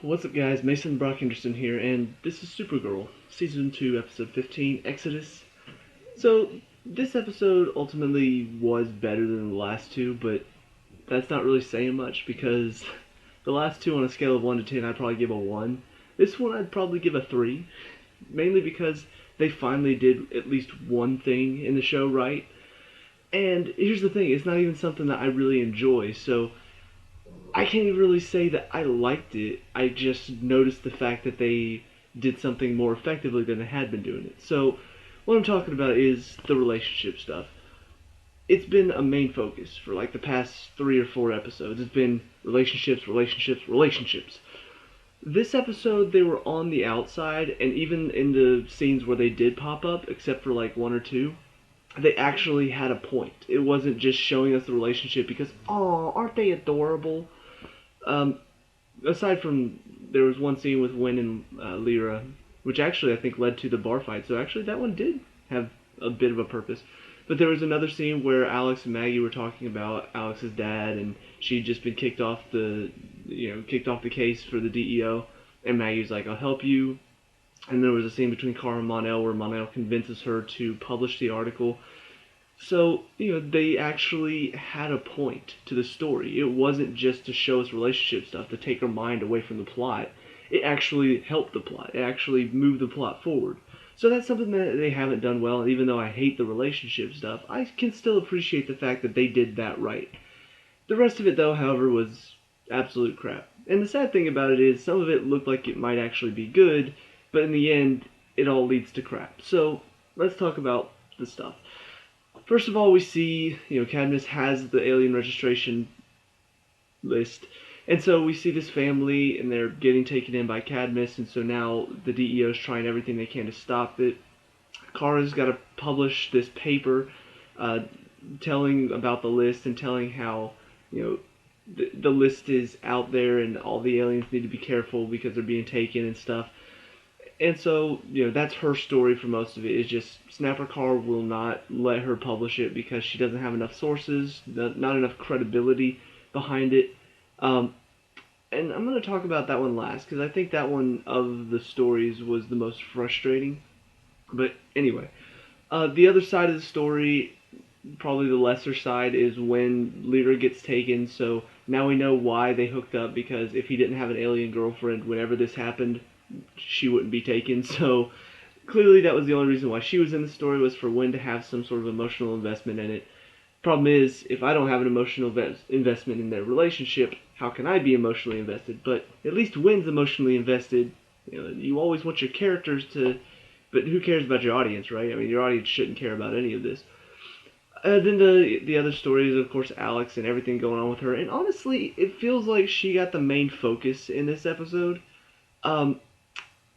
What's up, guys? Mason Brock Henderson here, and this is Supergirl, Season 2, Episode 15, Exodus. So, this episode ultimately was better than the last two, but that's not really saying much because the last two on a scale of 1 to 10, I'd probably give a 1. This one, I'd probably give a 3, mainly because they finally did at least one thing in the show right. And here's the thing, it's not even something that I really enjoy, so I can't even really say that I liked it. I just noticed the fact that they did something more effectively than they had been doing it. So, what I'm talking about is the relationship stuff. It's been a main focus for like the past 3 or 4 episodes. It's been relationships, relationships, relationships. This episode, they were on the outside, and even in the scenes where they did pop up, except for like one or two, they actually had a point. It wasn't just showing us the relationship because, oh, aren't they adorable? Um, Aside from there was one scene with Win and Lyra, which actually I think led to the bar fight. So actually that one did have a bit of a purpose. But there was another scene where Alex and Maggie were talking about Alex's dad, and she'd just been kicked off the case for the DEO, and Maggie's like, "I'll help you." And there was a scene between Kara and Mon-El where Mon-El convinces her to publish the article. So, they actually had a point to the story. It wasn't just to show us relationship stuff, to take our mind away from the plot. It actually helped the plot. It actually moved the plot forward. So that's something that they haven't done well, and even though I hate the relationship stuff, I can still appreciate the fact that they did that right. The rest of it, though, however, was absolute crap. And the sad thing about it is, some of it looked like it might actually be good, but in the end, it all leads to crap. So, let's talk about the stuff. First of all, we see, Cadmus has the alien registration list. And so we see this family, and they're getting taken in by Cadmus, and so now the DEO is trying everything they can to stop it. Kara's got to publish this paper telling about the list and telling how, the list is out there and all the aliens need to be careful because they're being taken and stuff. And so, that's her story for most of it, is just Snapper Carr will not let her publish it because she doesn't have enough sources, not enough credibility behind it. And I'm going to talk about that one last, because I think that one of the stories was the most frustrating. But anyway, the other side of the story, probably the lesser side, is when Lyra gets taken. So now we know why they hooked up, because if he didn't have an alien girlfriend whenever this happened, she wouldn't be taken. So clearly that was the only reason why she was in the story, was for Wynn to have some sort of emotional investment in it. Problem is, if I don't have an emotional investment in their relationship, how can I be emotionally invested? But at least Wynn's emotionally invested. You always want your characters to, but who cares about your audience, right? I mean, your audience shouldn't care about any of this. Then the other story is, of course, Alex and everything going on with her. And honestly, it feels like she got the main focus in this episode.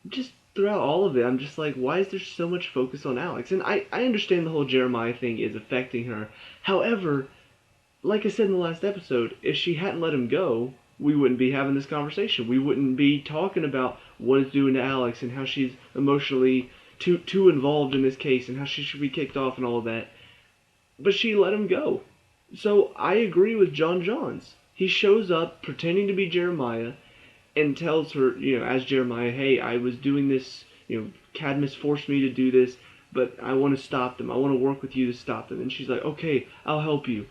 Just throughout all of it, I'm just like, why is there so much focus on Alex? And I understand the whole Jeremiah thing is affecting her. However, like I said in the last episode, if she hadn't let him go, we wouldn't be having this conversation. We wouldn't be talking about what it's doing to Alex and how she's emotionally too involved in this case and how she should be kicked off and all of that. But she let him go. So I agree with John Johns. He shows up pretending to be Jeremiah and tells her, as Jeremiah, hey, I was doing this, Cadmus forced me to do this, but I want to stop them. I want to work with you to stop them. And she's like, okay, I'll help you.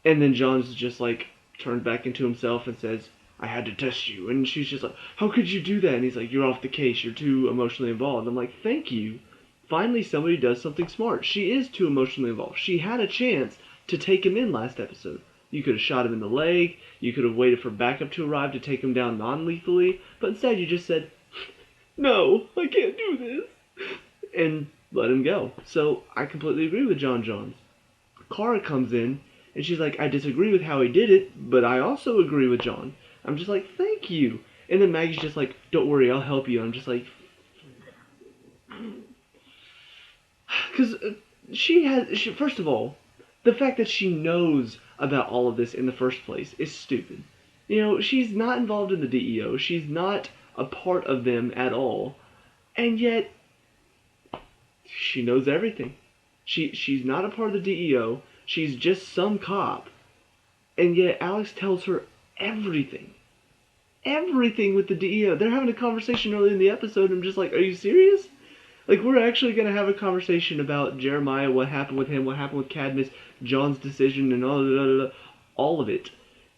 And then John's just like turned back into himself and says, I had to test you. And she's just like, how could you do that? And he's like, you're off the case. You're too emotionally involved. I'm like, thank you. Finally, somebody does something smart. She is too emotionally involved. She had a chance to take him in last episode. You could have shot him in the leg. You could have waited for backup to arrive to take him down non-lethally. But instead, you just said, no, I can't do this. And let him go. So I completely agree with John Johns. Kara comes in, and she's like, I disagree with how he did it, but I also agree with John. I'm just like, thank you. And then Maggie's just like, don't worry, I'll help you. I'm just like, because first of all, the fact that she knows about all of this in the first place is stupid. She's not involved in the DEO. She's not a part of them at all. And yet, she knows everything. She's not a part of the DEO. She's just some cop. And yet, Alex tells her everything. everything with the DEO. They're having a conversation early in the episode, and I'm just like, are you serious? Like, we're actually going to have a conversation about Jeremiah, what happened with him, what happened with Cadmus, John's decision, and all of it.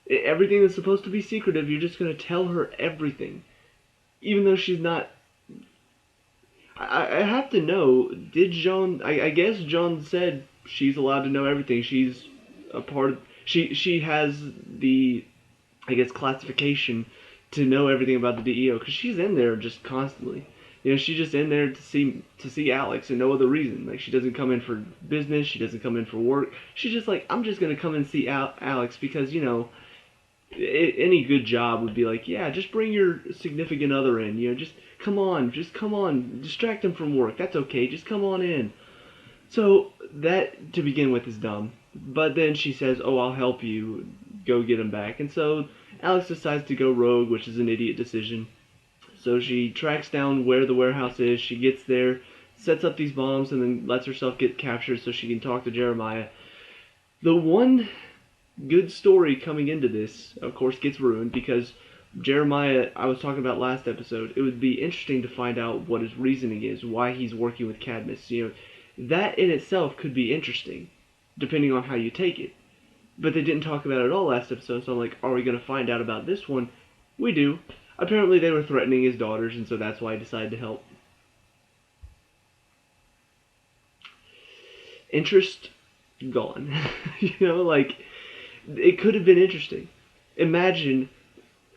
Everything that's supposed to be secretive, you're just going to tell her everything. Even though she's not... I have to know, did John... I guess John said she's allowed to know everything. She's a part of... She has the, I guess, classification to know everything about the DEO, because she's in there just constantly. You know, she's just in there to see Alex and no other reason. Like, she doesn't come in for business, she doesn't come in for work. She's just like, I'm just gonna come and see Alex because, you know, any good job would be like, yeah, just bring your significant other in. You know, just come on, distract him from work. That's okay, just come on in. So that, to begin with, is dumb. But then she says, oh, I'll help you go get him back. And so Alex decides to go rogue, which is an idiot decision. So she tracks down where the warehouse is. She gets there, sets up these bombs, and then lets herself get captured so she can talk to Jeremiah. The one good story coming into this, of course, gets ruined because Jeremiah, I was talking about last episode, it would be interesting to find out what his reasoning is, why he's working with Cadmus. You know, that in itself could be interesting, depending on how you take it. But they didn't talk about it at all last episode, so I'm like, are we going to find out about this one? We do. Apparently they were threatening his daughters, and so that's why he decided to help. Interest gone. You know, like, it could have been interesting. Imagine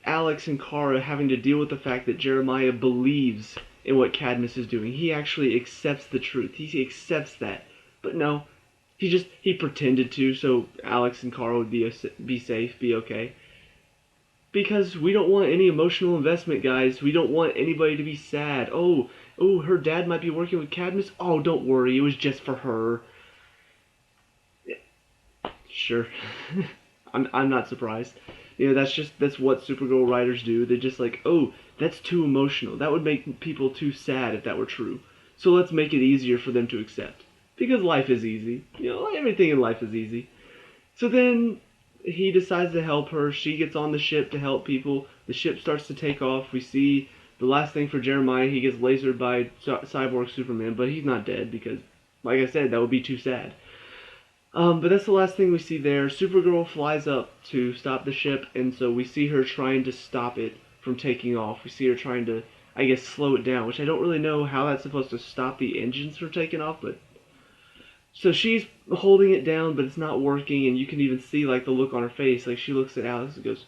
Alex and Kara having to deal with the fact that Jeremiah believes in what Cadmus is doing. He actually accepts the truth. He accepts that. But no, he pretended to, so Alex and Kara would be safe, be okay. Because we don't want any emotional investment, guys. We don't want anybody to be sad. Oh, her dad might be working with Cadmus. Oh, don't worry, it was just for her. Sure. I'm not surprised. You know, that's what Supergirl writers do. They're just like, oh, that's too emotional. That would make people too sad if that were true. So let's make it easier for them to accept. Because life is easy. You know, everything in life is easy. So then he decides to help her. She gets on the ship to help people. The ship starts to take off. We see the last thing for Jeremiah. He gets lasered by Cyborg Superman, but he's not dead because, like I said, that would be too sad. But that's the last thing we see there. Supergirl flies up to stop the ship, and so we see her trying to stop it from taking off. We see her trying to, I guess, slow it down, which I don't really know how that's supposed to stop the engines from taking off, but... So she's holding it down, but it's not working, and you can even see, like, the look on her face. Like, she looks at Alex and goes,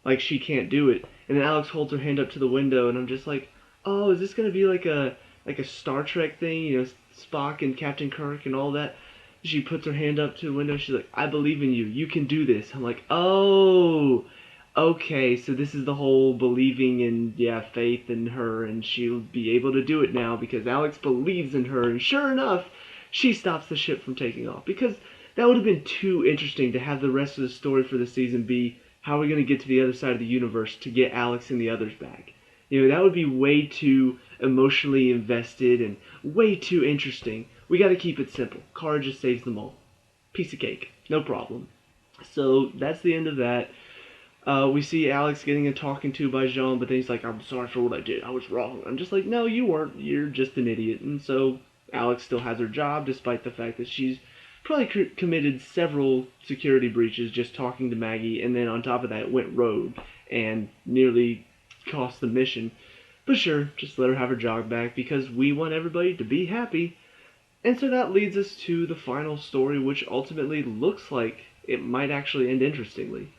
like, she can't do it. And then Alex holds her hand up to the window, and I'm just like, oh, is this going to be like a Star Trek thing? You know, Spock and Captain Kirk and all that? She puts her hand up to the window. She's like, I believe in you. You can do this. I'm like, oh, okay. So this is the whole believing in, yeah, faith in her. And she'll be able to do it now because Alex believes in her. And sure enough, she stops the ship from taking off. Because that would have been too interesting to have the rest of the story for the season be how are we going to get to the other side of the universe to get Alex and the others back. You know, that would be way too emotionally invested and way too interesting. We gotta keep it simple. Kara just saves them all. Piece of cake. No problem. So that's the end of that. We see Alex getting a talking to by Jean, but then he's like, I'm sorry for what I did. I was wrong. I'm just like, no, you weren't. You're just an idiot. And so Alex still has her job, despite the fact that she's probably committed several security breaches just talking to Maggie, and then on top of that went rogue and nearly cost the mission. But sure, just let her have her job back because we want everybody to be happy. And so that leads us to the final story, which ultimately looks like it might actually end interestingly.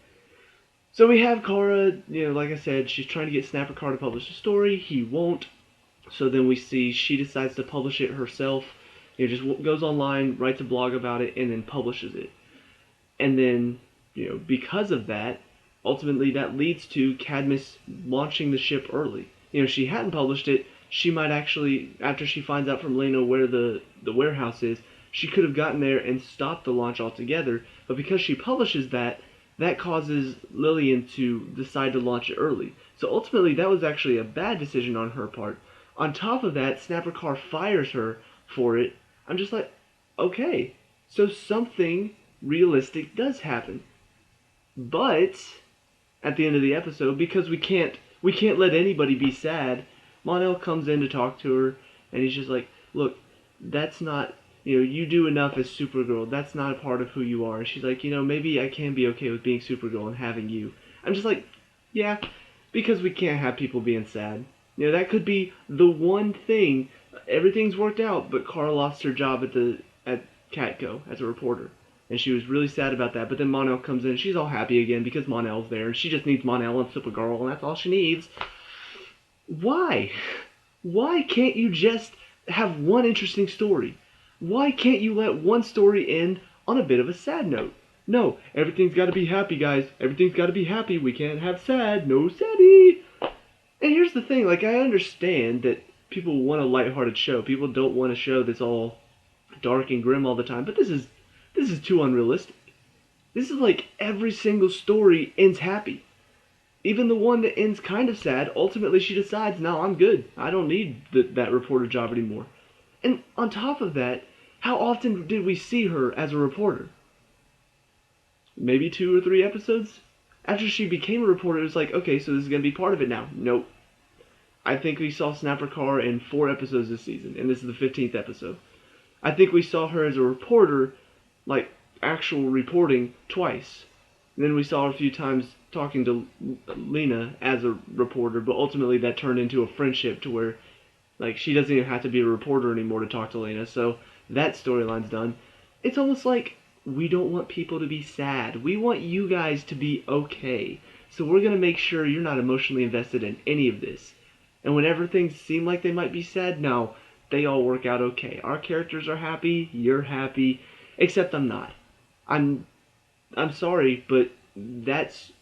So we have Kara, you know, like I said, she's trying to get Snapper Carr to publish the story. He won't. So then we see she decides to publish it herself. You know, just goes online, writes a blog about it, and then publishes it. And then, you know, because of that, ultimately that leads to Cadmus launching the ship early. You know, if she hadn't published it, she might actually, after she finds out from Leno where the warehouse is, she could have gotten there and stopped the launch altogether. But because she publishes that, that causes Lillian to decide to launch it early. So ultimately, that was actually a bad decision on her part. On top of that, Snapper Carr fires her for it. I'm just like, okay, so something realistic does happen. But at the end of the episode because we can't let anybody be sad. Mon-El comes in to talk to her, and he's just like, look, that's not, you do enough as Supergirl. That's not a part of who you are. And she's like, maybe I can be okay with being Supergirl and having you. I'm just like, yeah, because we can't have people being sad. That could be the one thing. Everything's worked out, but Kara lost her job at Catco as a reporter. And she was really sad about that. But then Mon-El comes in, and she's all happy again because Mon-El's there, and she just needs Mon-El and Supergirl, and that's all she needs. Why? Why can't you just have one interesting story? Why can't you let one story end on a bit of a sad note? No, everything's got to be happy, guys. Everything's got to be happy. We can't have sad. No saddy. And here's the thing, like, I understand that people want a lighthearted show. People don't want a show that's all dark and grim all the time, but this is too unrealistic. This is like every single story ends happy. Even the one that ends kind of sad, ultimately she decides, no, I'm good. I don't need that reporter job anymore. And on top of that, how often did we see her as a reporter? Maybe 2 or 3 episodes? After she became a reporter, it was like, okay, so this is going to be part of it now. Nope. I think we saw Snapper Carr in 4 episodes this season, and this is the 15th episode. I think we saw her as a reporter, like actual reporting, twice. And then we saw her a few times talking to Lena as a reporter, but ultimately that turned into a friendship to where, like, she doesn't even have to be a reporter anymore to talk to Lena, so that storyline's done. It's almost like we don't want people to be sad. We want you guys to be okay. So we're going to make sure you're not emotionally invested in any of this. And whenever things seem like they might be sad, no, they all work out okay. Our characters are happy, you're happy, except I'm not. I'm sorry, but that's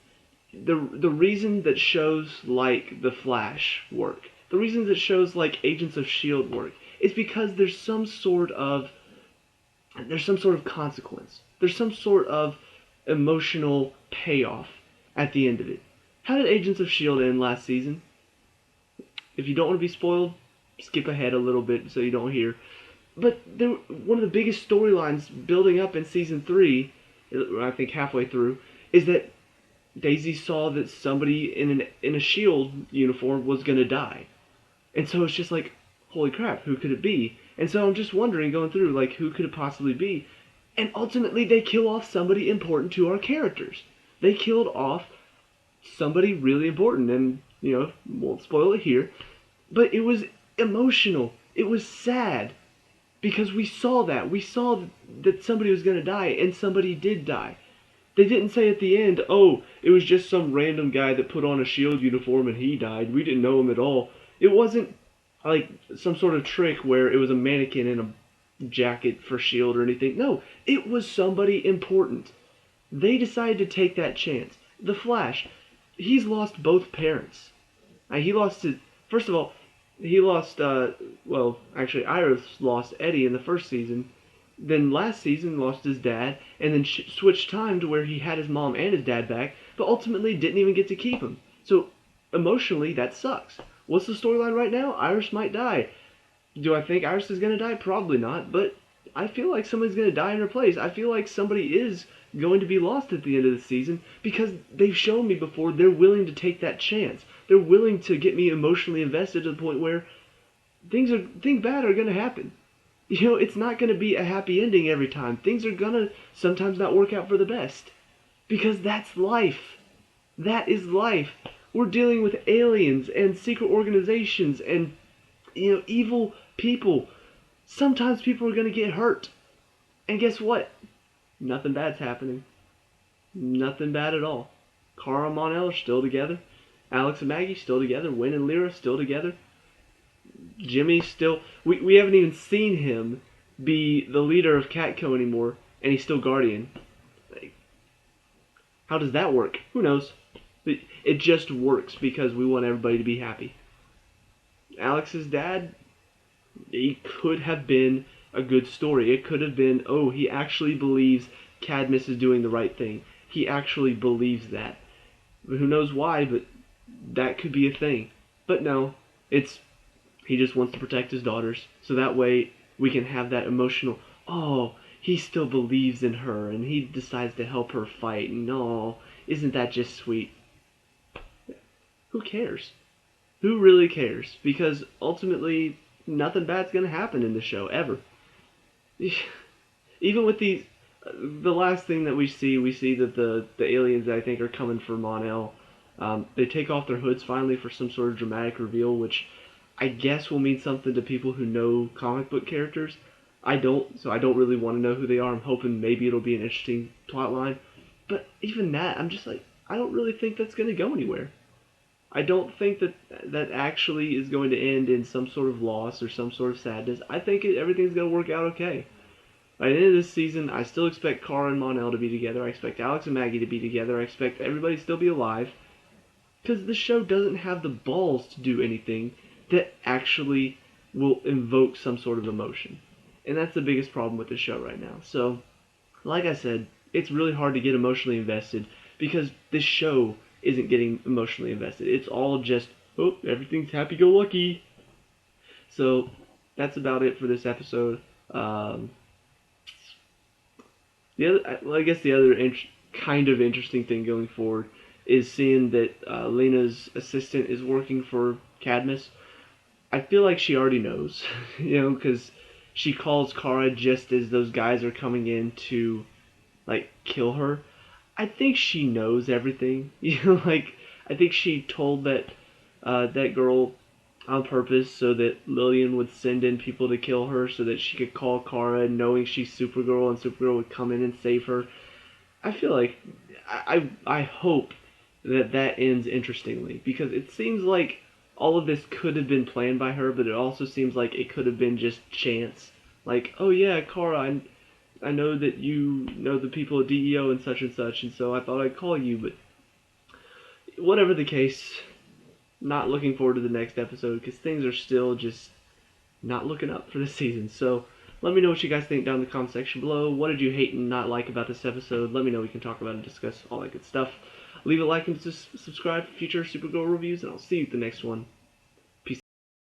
the reason that shows like The Flash work. The reason that shows like Agents of S.H.I.E.L.D. work is because there's some sort of consequence. There's some sort of emotional payoff at the end of it. How did Agents of S.H.I.E.L.D. end last season? If you don't want to be spoiled, skip ahead a little bit so you don't hear. But one of the biggest storylines building up in season 3, I think halfway through, is that Daisy saw that somebody in a S.H.I.E.L.D. uniform was going to die. And so it's just like, holy crap, who could it be? And so I'm just wondering, going through, like, who could it possibly be? And ultimately, they kill off somebody important to our characters. They killed off somebody really important, and, won't spoil it here. But it was emotional. It was sad. Because we saw that. We saw that somebody was going to die, and somebody did die. They didn't say at the end, oh, it was just some random guy that put on a S.H.I.E.L.D. uniform and he died. We didn't know him at all. It wasn't like some sort of trick where it was a mannequin in a jacket for S.H.I.E.L.D. or anything. No, it was somebody important. They decided to take that chance. The Flash, he's lost both parents. He lost his... First of all, he lost... actually, Iris lost Eddie in the first season. Then last season lost his dad, and then switched time to where he had his mom and his dad back, but ultimately didn't even get to keep him. So, emotionally, that sucks. What's the storyline right now? Iris might die. Do I think Iris is going to die? Probably not, but I feel like somebody's going to die in her place. I feel like somebody is going to be lost at the end of the season because they've shown me before they're willing to take that chance. They're willing to get me emotionally invested to the point where things bad are going to happen. It's not going to be a happy ending every time. Things are going to sometimes not work out for the best. Because that's life. That is life. We're dealing with aliens and secret organizations and, evil people. Sometimes people are going to get hurt. And guess what? Nothing bad's happening. Nothing bad at all. Kara and Mon-El are still together. Alex and Maggie still together. Wynn and Lyra still together. Jimmy still... We haven't even seen him be the leader of Catco anymore, and he's still Guardian. Like, how does that work? Who knows? It just works because we want everybody to be happy. Alex's dad, he could have been a good story. It could have been, oh, he actually believes Cadmus is doing the right thing. He actually believes that. But who knows why, but that could be a thing. But no, he just wants to protect his daughters, so that way we can have that emotional, oh, he still believes in her, and he decides to help her fight, and oh, isn't that just sweet? who cares? Who really cares? Because ultimately, nothing bad's gonna happen in the show ever. Even with these, the last thing that we see that the aliens I think are coming for Mon-El. They take off their hoods finally for some sort of dramatic reveal, which I guess will mean something to people who know comic book characters. I don't, so I don't really want to know who they are. I'm hoping maybe it'll be an interesting plot line. But even that, I'm just like, I don't really think that's going to go anywhere. I don't think that that actually is going to end in some sort of loss or some sort of sadness. I think everything's going to work out okay. By the end of this season, I still expect Kara and Mon-El to be together. I expect Alex and Maggie to be together. I expect everybody to still be alive. Because the show doesn't have the balls to do anything that actually will invoke some sort of emotion. And that's the biggest problem with the show right now. So, like I said, it's really hard to get emotionally invested because this show isn't getting emotionally invested. It's all just, oh, everything's happy-go-lucky. So, that's about it for this episode. I guess the other kind of interesting thing going forward is seeing that Lena's assistant is working for Cadmus. I feel like she already knows, because she calls Kara just as those guys are coming in to, like, kill her. I think she knows everything. I think she told that girl on purpose so that Lillian would send in people to kill her so that she could call Kara knowing she's Supergirl and Supergirl would come in and save her. I feel like I hope that ends interestingly because it seems like all of this could have been planned by her, but it also seems like it could have been just chance. Like, oh yeah, Kara, I know that you know the people at DEO and so I thought I'd call you, but whatever the case, not looking forward to the next episode because things are still just not looking up for this season. So let me know what you guys think down in the comment section below. What did you hate and not like about this episode? Let me know. We can talk about it and discuss all that good stuff. Leave a like and subscribe for future Supergirl reviews, and I'll see you at the next one.